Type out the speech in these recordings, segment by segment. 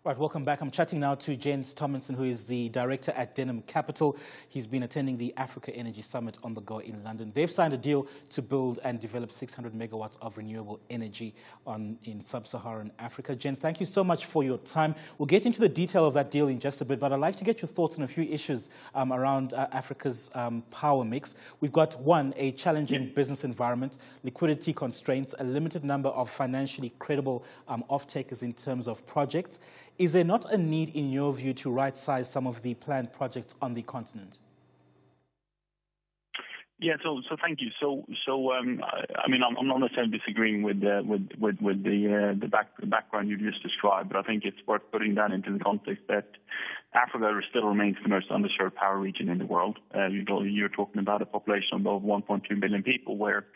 Right, welcome back. I'm chatting now to Jens Tomlinson, who is the director at Denham Capital. He's been attending the Africa Energy Summit on the go in London. They've signed a deal to build and develop 600 megawatts of renewable energy in sub-Saharan Africa. Jens, thank you so much for your time. We'll get into the detail of that deal in just a bit, but I'd like to get your thoughts on a few issues around Africa's power mix. We've got, one, a challenging business environment, liquidity constraints, a limited number of financially credible off-takers in terms of projects. Is there not a need, in your view, to right-size some of the planned projects on the continent? Yeah, so thank you. I mean, I'm not necessarily disagreeing with the background you just described, but I think it's worth putting that into the context that Africa still remains the most underserved power region in the world. You're talking about a population of 1.2 billion people, where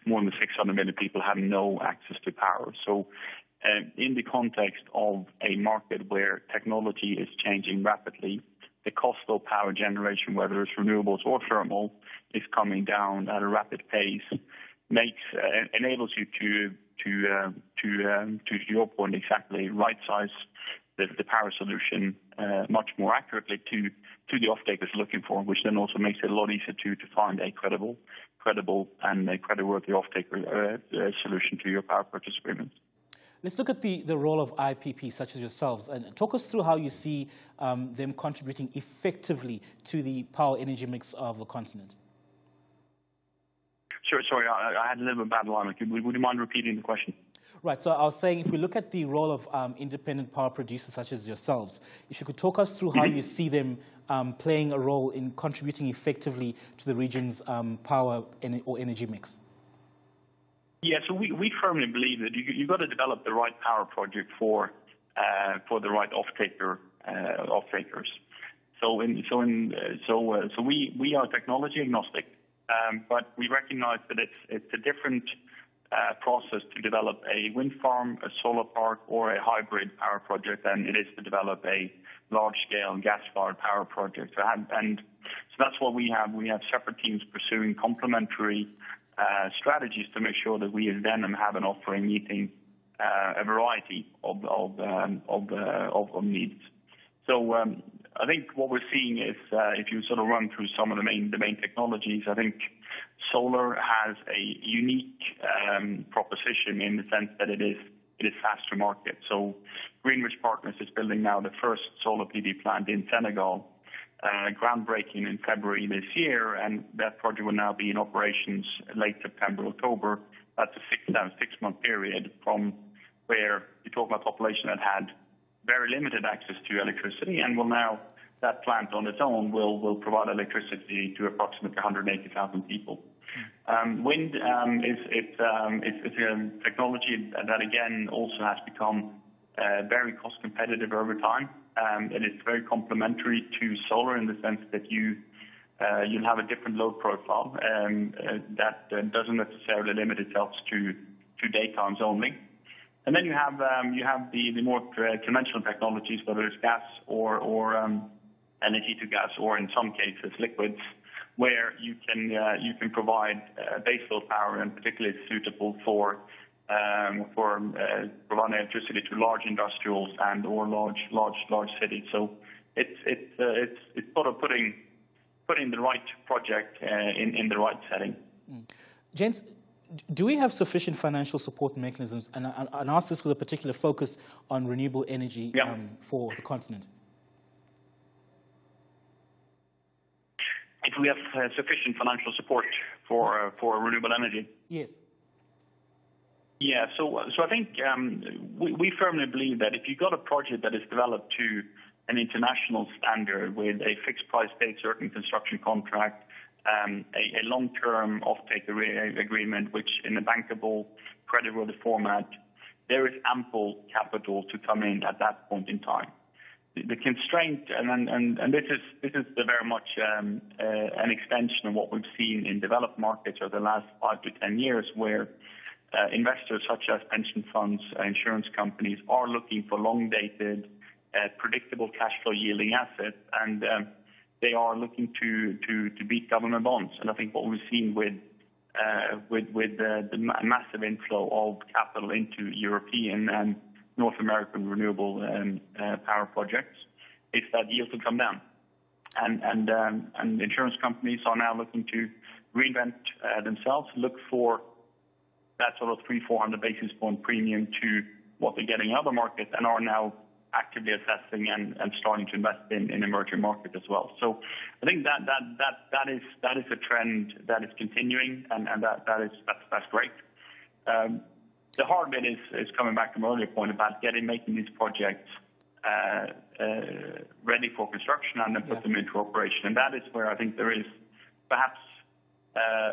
more than 600 million people have no access to power. So, in the context of a market where technology is changing rapidly, the cost of power generation, whether it's renewables or thermal, is coming down at a rapid pace, enables you to your point exactly, right-size the power solution much more accurately to the off-takers looking for, which then also makes it a lot easier to find a credible and a creditworthy off-taker solution to your power purchase agreements. Let's look at the role of IPP, such as yourselves, and talk us through how you see them contributing effectively to the power energy mix of the continent. Sure. Sorry, I had a little bit bad line. Would you mind repeating the question? Right. So I was saying, if we look at the role of independent power producers such as yourselves, if you could talk us through how you see them playing a role in contributing effectively to the region's power or energy mix. Yeah, so we firmly believe that you've got to develop the right power project for the right off-takers. So we are technology agnostic, but we recognize that it's a different process to develop a wind farm, a solar park, or a hybrid power project than it is to develop a large-scale gas-fired power project. And so that's what we have. We have separate teams pursuing complementary strategies to make sure that we as Denham have an offering meeting a variety of needs. So I think what we're seeing is, if you sort of run through some of the main technologies, I think solar has a unique proposition in the sense that it is fast to market. So Greenwich Partners is building now the first solar PV plant in Senegal. Groundbreaking in February this year, and that project will now be in operations late September, October. That's a six-month period from where you talk about a population that had very limited access to electricity, and that plant on its own will provide electricity to approximately 180,000 people. Wind is a technology that again also has become very cost competitive over time. It is very complementary to solar in the sense that you'll have a different load profile that doesn't necessarily limit itself to daytimes only. And then you have the more conventional technologies, whether it's gas or energy to gas, or in some cases liquids, where you can provide baseload power, and particularly suitable for providing electricity to large industrials and or large cities. So it's sort of putting the right project in the right setting. Jens, do we have sufficient financial support mechanisms? And I ask this with a particular focus on renewable energy for the continent. If we have sufficient financial support for renewable energy? Yes. Yeah, so I think we firmly believe that if you've got a project that is developed to an international standard with a fixed price paid certain construction contract, a long-term offtake agreement, which in a bankable, creditworthy format, there is ample capital to come in at that point in time. The constraint, and this is very much an extension of what we've seen in developed markets over the last 5 to 10 years, where investors such as pension funds, insurance companies are looking for long-dated, predictable cash flow yielding assets, and they are looking to beat government bonds. And I think what we've seen with the massive inflow of capital into European and North American renewable power projects, is that yields will come down. And insurance companies are now looking to reinvent themselves, look for that sort of 300-400 basis point premium to what they're getting in other markets, and are now actively assessing and starting to invest in emerging markets as well. So I think that is a trend that is continuing, and that's great. The hard bit is coming back to my earlier point about making these projects ready for construction and then put them into operation. And that is where I think there is perhaps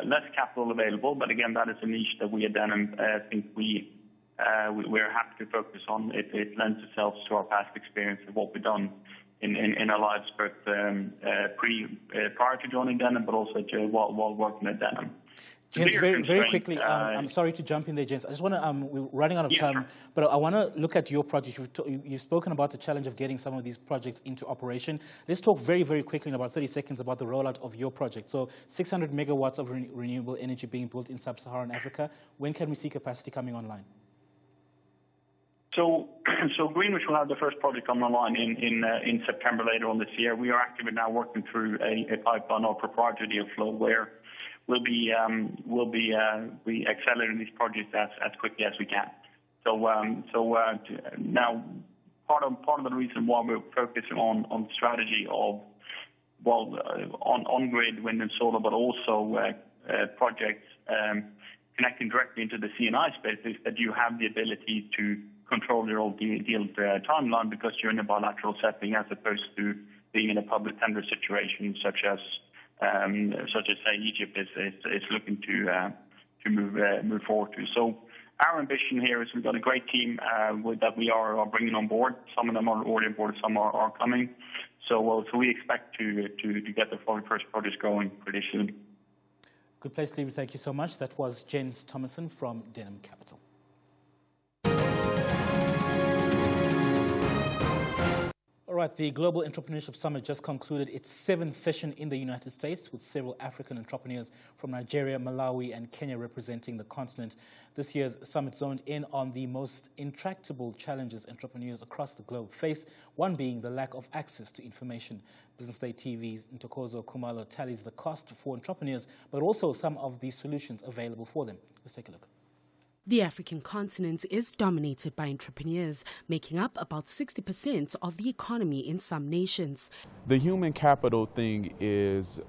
less capital available, but again, that is a niche that we at Denim think we're happy to focus on. It lends itself to our past experience of what we've done in our lives, both prior to joining Denim, but also while working at Denim. Jens, very quickly, I'm sorry to jump in there, Jens. I just want to, we're running out of time, but I want to look at your project. You've spoken about the challenge of getting some of these projects into operation. Let's talk very, very quickly in about 30 seconds about the rollout of your project. So 600 megawatts of renewable energy being built in sub-Saharan Africa. When can we see capacity coming online? So Greenwich will have the first project come online in September later on this year. We are actively now working through a pipeline or proprietary deal flow where we'll be accelerating these projects as quickly as we can. So now part of the reason why we're focusing on the strategy of on grid wind and solar, but also projects connecting directly into the C&I space, is that you have the ability to control your own deal timeline because you're in a bilateral setting as opposed to being in a public tender situation such as say Egypt is looking to move forward to. So our ambition here is we've got a great team that we are bringing on board. Some of them are already on board, some are coming. So we expect to get the first projects going pretty soon. Good place to leave it. Thank you so much. That was Jens Thomason from Denim Capital. All right, the Global Entrepreneurship Summit just concluded its 7th session in the United States, with several African entrepreneurs from Nigeria, Malawi, and Kenya representing the continent. This year's summit zoned in on the most intractable challenges entrepreneurs across the globe face, one being the lack of access to information. Business Day TV's Ntokozo Kumalo tallies the cost for entrepreneurs, but also some of the solutions available for them. Let's take a look. The African continent is dominated by entrepreneurs, making up about 60% of the economy in some nations. The human capital thing is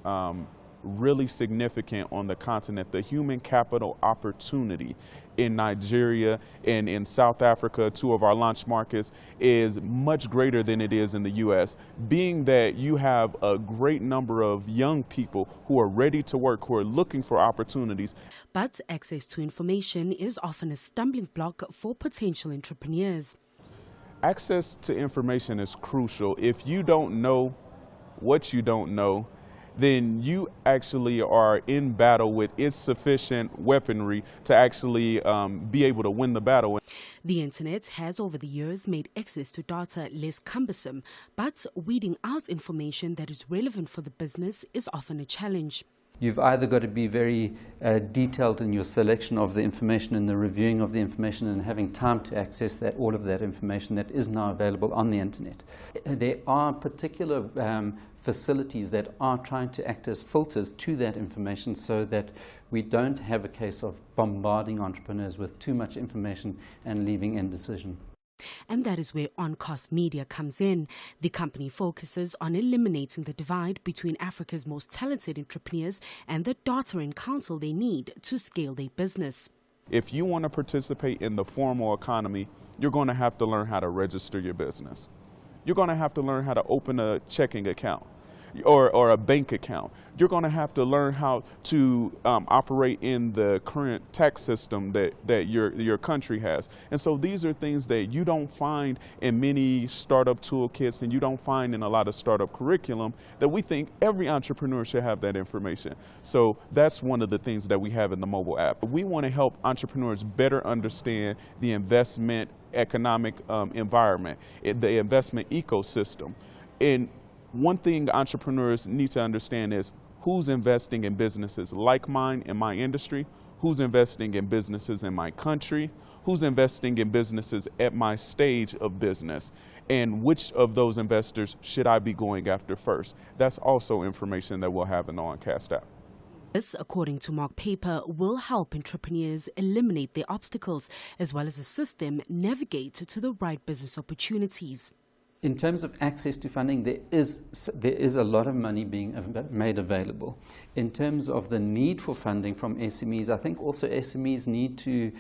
really significant on the continent. The human capital opportunity in Nigeria and in South Africa, 2 of our launch markets, is much greater than it is in the U.S., being that you have a great number of young people who are ready to work, who are looking for opportunities. But access to information is often a stumbling block for potential entrepreneurs. Access to information is crucial. If you don't know what you don't know, then you actually are in battle with insufficient weaponry to actually be able to win the battle. The internet has over the years made access to data less cumbersome, but weeding out information that is relevant for the business is often a challenge. You've either got to be very detailed in your selection of the information and the reviewing of the information and having time to access all of that information that is now available on the internet. There are particular facilities that are trying to act as filters to that information so that we don't have a case of bombarding entrepreneurs with too much information and leaving indecision. And that is where OnCast Media comes in. The company focuses on eliminating the divide between Africa's most talented entrepreneurs and the data and counsel they need to scale their business. If you want to participate in the formal economy, you're going to have to learn how to register your business. You're going to have to learn how to open a checking account or a bank account. You're going to have to learn how to operate in the current tax system that your country has. And so these are things that you don't find in many startup toolkits and you don't find in a lot of startup curriculum that we think every entrepreneur should have that information. So that's one of the things that we have in the mobile app. We want to help entrepreneurs better understand the investment economic environment, the investment ecosystem. And one thing entrepreneurs need to understand is who's investing in businesses like mine in my industry, who's investing in businesses in my country, who's investing in businesses at my stage of business, and which of those investors should I be going after first. That's also information that we'll have in the OnCast app. This, according to Mark Paper, will help entrepreneurs eliminate their obstacles as well as assist them navigate to the right business opportunities. In terms of access to funding, there is a lot of money being made available. In terms of the need for funding from SMEs, I think also SMEs need to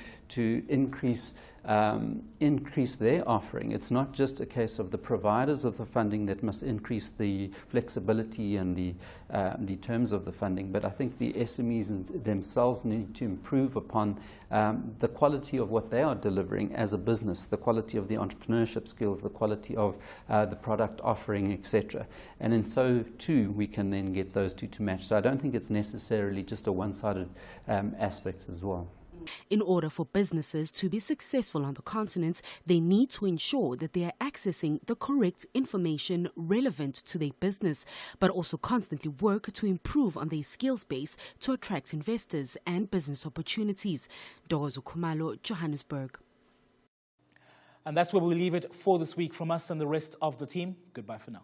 increase their offering. It's not just a case of the providers of the funding that must increase the flexibility and the terms of the funding, but I think the SMEs themselves need to improve upon the quality of what they are delivering as a business, the quality of the entrepreneurship skills, the quality of the product offering, etc. And in so too, we can then get those two to match. So I don't think it's necessarily just a one-sided aspect as well. In order for businesses to be successful on the continent, they need to ensure that they are accessing the correct information relevant to their business, but also constantly work to improve on their skills base to attract investors and business opportunities. Dozo Khumalo, Johannesburg. And that's where we leave it for this week from us and the rest of the team. Goodbye for now.